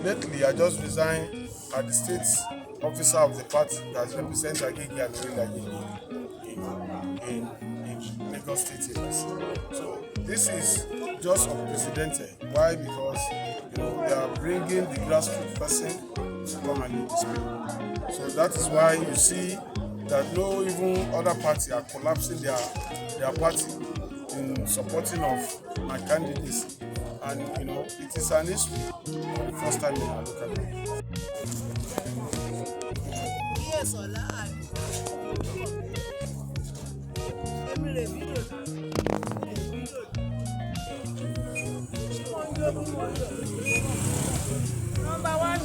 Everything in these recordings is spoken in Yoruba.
Lately, I just resigned as the state officer of the party that represents Agege and Orile-Agege in Lagos State areas. So this is just unprecedented. Why? Because they are bringing the grassroots person to come and lead this people. So that is why you see that no even other party are collapsing their party in supporting of my candidacy. And it is an history for the first time in our local government. Yes, Number one,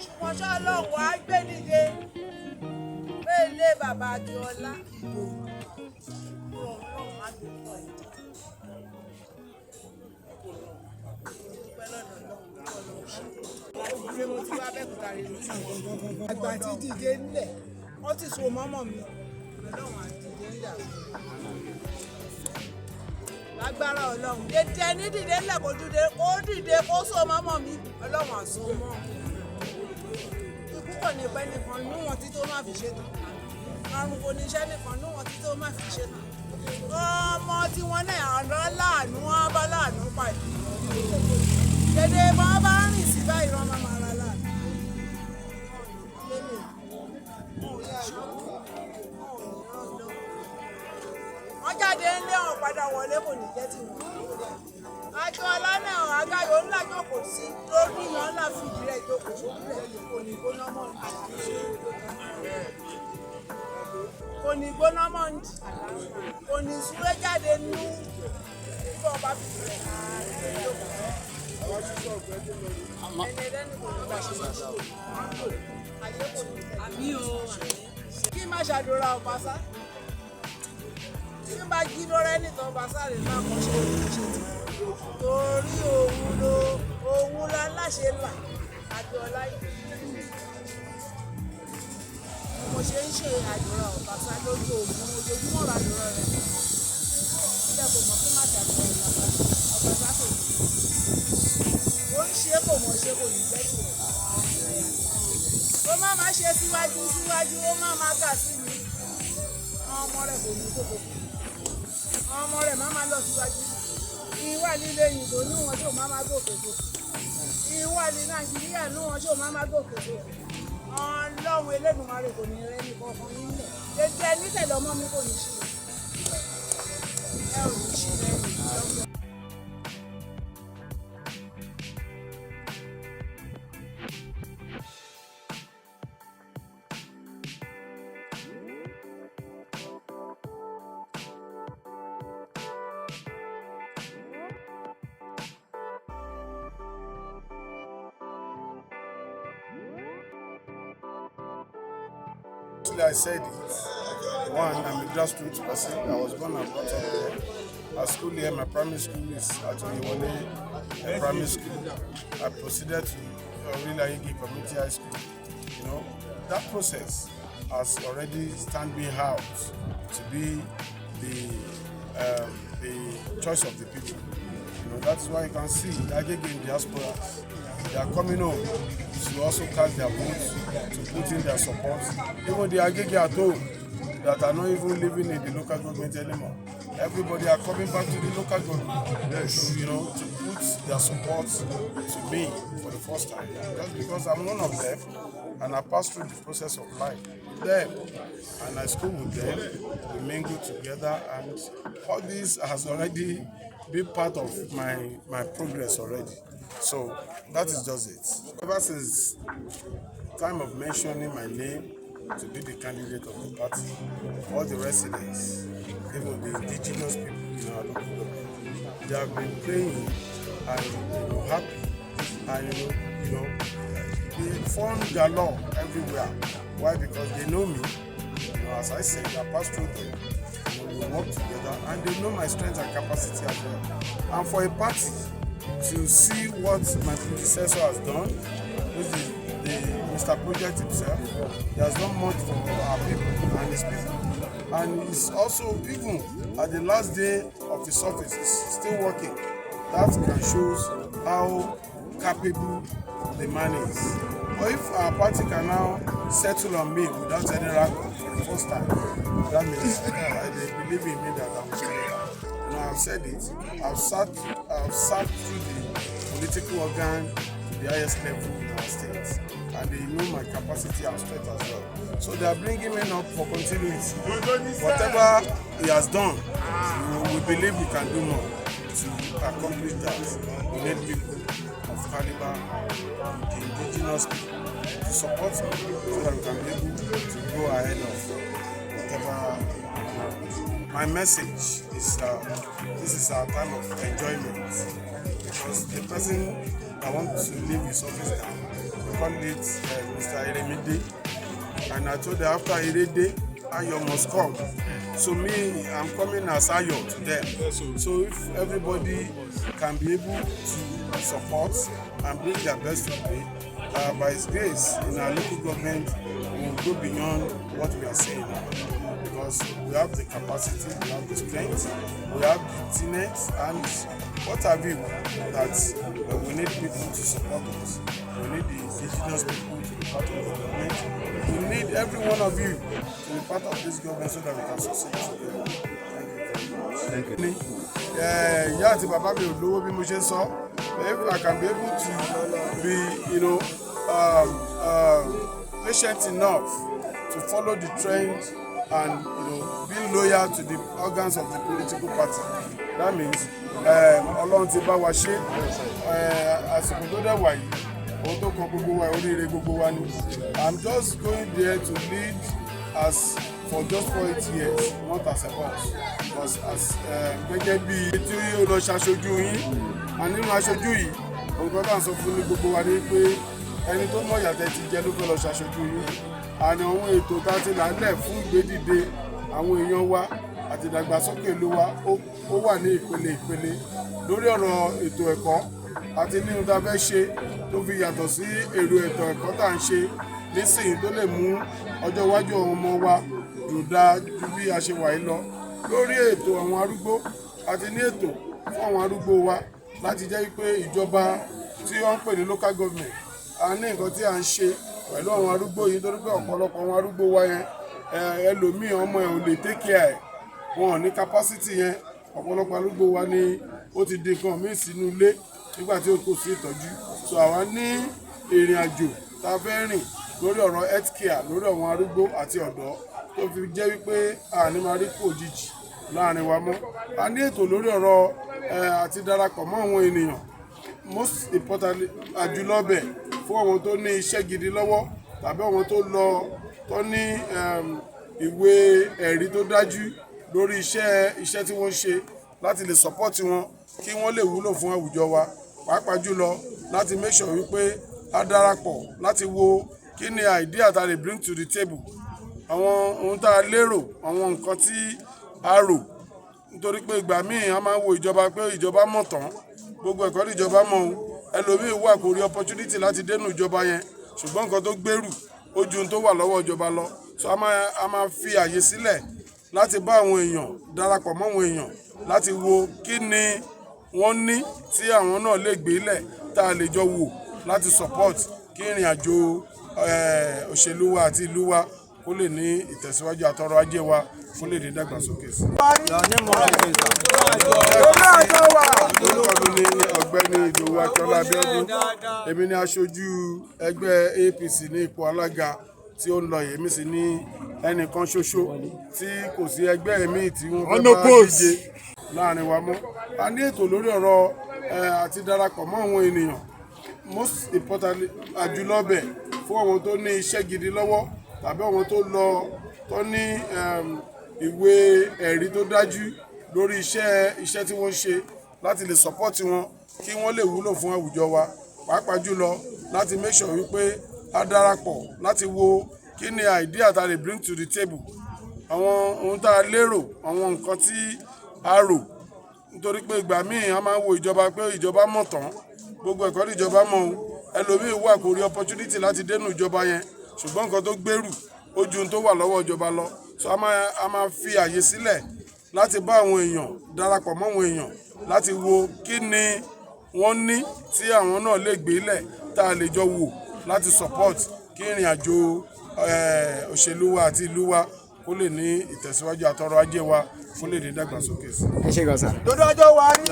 ṣùgbọ́n ṣá lọ́wọ́ á gbé dìde bẹ́ẹ̀ lé bàbá Akinola Idowu ọlọ́run má gbé pọ̀ ẹ̀. Ṣé mo ti wá bẹ́ẹ̀kúta rẹ̀ lóṣù àgbà tí dìde nílẹ̀ wọ́n ti so mọ́mọ́ mi ọlọ́run àti dìde ńlẹ̀ lágbára ọlọ́run dédé ní dìde ńlẹ̀ kó dìde kó so mọ́mọ́ mi ọlọ́run àso mọ́ ikú kò ní pẹ́ nìkan ní wọn tí tó má fi ṣe tán àrùn kò ní iṣẹ́ nìkan ní wọn tí tó má fi ṣe tán ọmọ tí wọ́n náà àná láàánú wọn bá láàánú pàdé dédé bá bá rìn sí báyìí wọn máa ra láàánú wọ́n jáde ńlé wọn padà wọlé kò ní jẹ́ tiwọn. Akinola náà àgáyọ ńlá jókòó sí lórí yan ńlá fìdí rẹ̀ jókòó sókè kò ní gbóná mọ́ kò ní gbóná mọ́ kò ní súré jáde nú fún ọba fìdí rẹ̀ jókòó. Ẹni ẹlẹ́ni kò ní bá ṣe máa ṣe ayé kò ní tẹ̀lé. Kí má ṣàdúrà ọba sá. Tí n bá jí lórí ẹni tó bá sáré náà kọ́ ṣe òṣèṣe torí òun la láṣẹ là Akinola yìí. Mo ṣe ń ṣe àdúrà ọ̀básá lójú òògùn ojoojúmọ́ ra àdúrà rẹ̀. Ilé kò mọ̀ kí má ṣàdúrà ọ̀básá kò ní. Ó ń ṣe kò mọ̀ ṣe kò ní jẹ́ tiẹ̀. Ó má má ṣe síwájú ó má má gà sí mi. Ọmọ rẹ̀ kò ní kókó. Ọmọ rẹ̀ má má lọ síwájú. Ìwà líle òyìnbó ní wọn tí ò má má gòkè gòkè. Ìwà ní Nàìjíríà ní wọn tí ò má má gòkè gòkè. Ọlọ́run Elédùmarè kò ní rẹ́ ní kankan nílẹ̀. Ètò ẹni tẹ̀lé ọmọ mi kò ní ṣe. Ẹ ò ní ṣe lẹ́yìn. Actually, I said it. One, I'm a grassroots person. I was born and brought up there. At school here, my primary school is actually a primary school. I proceeded to Orile-Agege Community High School. You know, that process has already standing out to be the choice of the people. You know, that's why you can see Agege in diaspora. They are coming home to also cast their votes, to put in their support. Even the Agege at home that are not even living in the local government anymore. Everybody are coming back to the local government. Yes. You know, to put their support to me for the first time. Just because I'm one of them and I passed through the process of life with them. And I school with them, we mingle together, and all this has already been part of my progress already. So that is just it. Ever since time of mentioning my name to be the candidate of the party, all the residents, even the indigenous people in our local government, they have been praying and happy, and they form their law everywhere. Why? Because they know me. As I said, I passed through them. We work together, and they know my strength and capacity as well. And for a party to see what my predecessor has done, which is Mr. Project himself, he has done much for our people and his people. And he's also, even at the last day of his office, he's still working. That can show how capable the man is. But if our party can now settle on me without any rank for the first time, that means they believe in me that I'm strong. And I've said it. I've sat through the political organ to the highest level in our state, and they know my capacity and strength as well. So they are bringing me up for continuity. Whatever he has done, we believe we can do more to accomplish that. We need people of caliber, the indigenous people, to support me so that we can be able to go ahead of whatever. My message is this is our time of enjoyment, because the person that wants to leave his office now, we call it Mr. Eremide, and I told them after Erede, Ayo must come. So me, I'm coming as Ayo to them. So if everybody can be able to support and bring their best to play, by His grace, in our local government, we will go beyond what we are saying now. Because we have the capacity, we have the strength, we have the tenets, and what have you, that we need people to support us. We need the indigenous people to be part of the government. We need every one of you to be part of this government so that we can succeed together. Thank you very much. Ìyá àti bàbá mi ò lówó bí mo ṣe sọ. If I can be able to be, patient enough to follow the trend and be loyal to the organs of the political party, that means Ọlọ́run ti bá wa ṣe àsìkò tó dẹ̀ wà yìí, ohun tó kọ gbogbo wa, oríire gbogbo wa ni. I'm just going there to lead as for just 4 years, not as a boss, but as gẹ́gẹ́ bí tí ó lọ ṣaṣojú yín, and nínú aṣojú yìí, ohun kan sọ fún ní gbogbo wa ni pé ẹni tó mọ̀ yàtẹ̀ ti jẹ́ ló fẹ́ lọ ṣaṣojú yín. Àní àwọn ètò tá a ti là ń lẹ̀ fún ìgbédìde àwọn èèyàn wa àti ìdàgbàsókè ìlú wa ó wà ní ìpele lórí ọ̀rọ̀ ètò ẹ̀kọ́ àti nínú tá a fẹ́ ṣe tó fi yàtọ̀ sí èrò ètò ẹ̀kọ́ tá à ń ṣe nísìnyí tó lè mú ọjọ́ iwájú àwọn ọmọ wa dùn dáa ju bí a ṣe wà yìí lọ. Lórí ètò àwọn arúgbó àti ní ètò fún àwọn arúgbó wa láti jẹ́ pé ìjọba tí wọ́n ń pè ní local government a ní nǹkan tí à ń ṣe pẹ̀lú àwọn arúgbó yìí, torí pé ọ̀pọ̀lọpọ̀ àwọn arúgbó wa yẹn ẹlòmíì ọmọ ẹ̀ ò lè take care ẹ̀, wọn ò ní capacity yẹn. Ọ̀pọ̀lọpọ̀ arúgbó wa ni ó ti di nǹkan míì sínú ilé nígbà tí ó kò sí ìtọ́jú. So àwa ní ìrìn àjò tá a fẹ́ rìn lórí ọ̀rọ̀ health care lórí àwọn arúgbó àti ọ̀dọ́ tó fi jẹ́ wípé àní máa rí kò òjijì láàrin wa mọ́. A ní ètò lórí ọ̀rọ̀ àti darapọ̀ mọ́ àwọn ènìyàn, most importantly àjùlọ bẹ̀ fún àwọn tó ní iṣẹ́ gidi lọ́wọ́ tàbí àwọn tó ní ìwé ẹ̀rí tó dájú lórí iṣẹ́ tí wọ́n ṣe láti lè support wọn kí wọ́n lè wúlò fún àwùjọ wa, pàápàá jùlọ láti make sure wípé a darapọ̀ láti wo kí ni idea that they bring to the table àwọn ohun tá a lérò, àwọn nǹkan tí a rò, nítorí pé ìgbà míì a máa ń wo ìjọba pé ìjọba mọ̀ tán, gbogbo ẹ̀kọ́ ní ìjọba mọ̀ ohun, ẹlòmíì wà kò rí opportunity láti dénú ìjọba yẹn, ṣùgbọ́n nǹkan tó gbèrú ó ju ohun tó wà lọ́wọ́ ìjọba lọ. So a máa fi àyè sílẹ̀ láti bá àwọn èèyàn darapọ̀ mọ́ àwọn èèyàn láti wo kí ni wọ́n ní tí àwọn náà lè gbé lẹ̀ tá a lè jọ wò láti support kí ìrìn àjò òṣèlú wa àti ìlú wa kó lè ní ìtẹ̀síwájú àtọrọ̀ ajé wa kó lè ní dàgbàsókè sí. Orúkọ mi ni ọ̀gbẹ́ni Idowu Akinola Abíọ́dún. Èmi ni aṣojú ẹgbẹ́ APC ní ipò alága tí ó ń lọ yìí. Èmi sì ní ẹnìkan ṣoṣo tí kò sí ẹgbẹ́ míì tí wọ́n fẹ́ bá díje láàrin wa mọ́. A ní ètò lórí ọ̀rọ̀ àti darapọ̀ mọ́ àwọn ènìyàn, most importantly àjùlọ bẹ̀ fún àwọn tó ní iṣẹ́ gidi lọ́wọ́ tàbí àwọn tó ní ìwé ẹ̀rí tó dájú lórí iṣẹ́ tí wọ́n ṣe láti lè support wọn kí wọ́n lè wúlò fún àwùjọ wa, pàápàá jùlọ láti make sure wípé a darapọ̀ láti wo kí ni idea tá lè bring to the table, àwọn ohun tá a lérò, àwọn nǹkan tí a rò, nítorí pé ìgbà míì a máa ń wo ìjọba pé ìjọba mọ̀ tán, gbogbo ẹ̀kọ́ ní ìjọba mọ̀ ohun, ẹlòmíì wà kò rí opportunity láti dénú ìjọba yẹn, ṣùgbọ́n nǹkan tó gbèrú ó ju ohun tó wà lọ́wọ́ ìjọba lọ. So a máa fi àyè sílẹ̀ láti bá àwọn èèyàn darapọ̀ mọ́ àwọn èèyàn láti wo kí ni wọ́n ní tí àwọn náà lè gbé lẹ̀ tá a lè jọ wò láti support kí ìrìn àjò òṣèlú wa àti ìlú wa kó lè ní ìtẹ̀síwájú àtọrọ̀ ajé wa kó lè ní dàgbàsókè sí. ẹ ṣé gan sir. dodo ọjọ́ wa rí.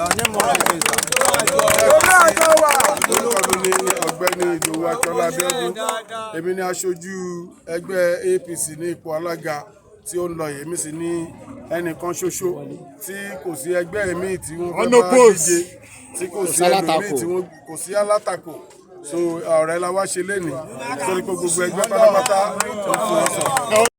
Orúkọ mi ni ọ̀gbẹ́ni Idowu Akinola Abíọ́dún. Èmi ni aṣojú ẹgbẹ́ APC ní ipò alága tí ó ń lọ yìí. Èmi sì ní ẹnìkan ṣoṣo tí kò sí ẹgbẹ́ míì tí wọ́n fẹ́ bá díje, tí kò sí ẹlòmíì tí wọ́n kò sí alátakò. So ọ̀rẹ́ la wá ṣe lénìí nítorí pé gbogbo ẹgbẹ́ pátápátá ló fún wọn sọ.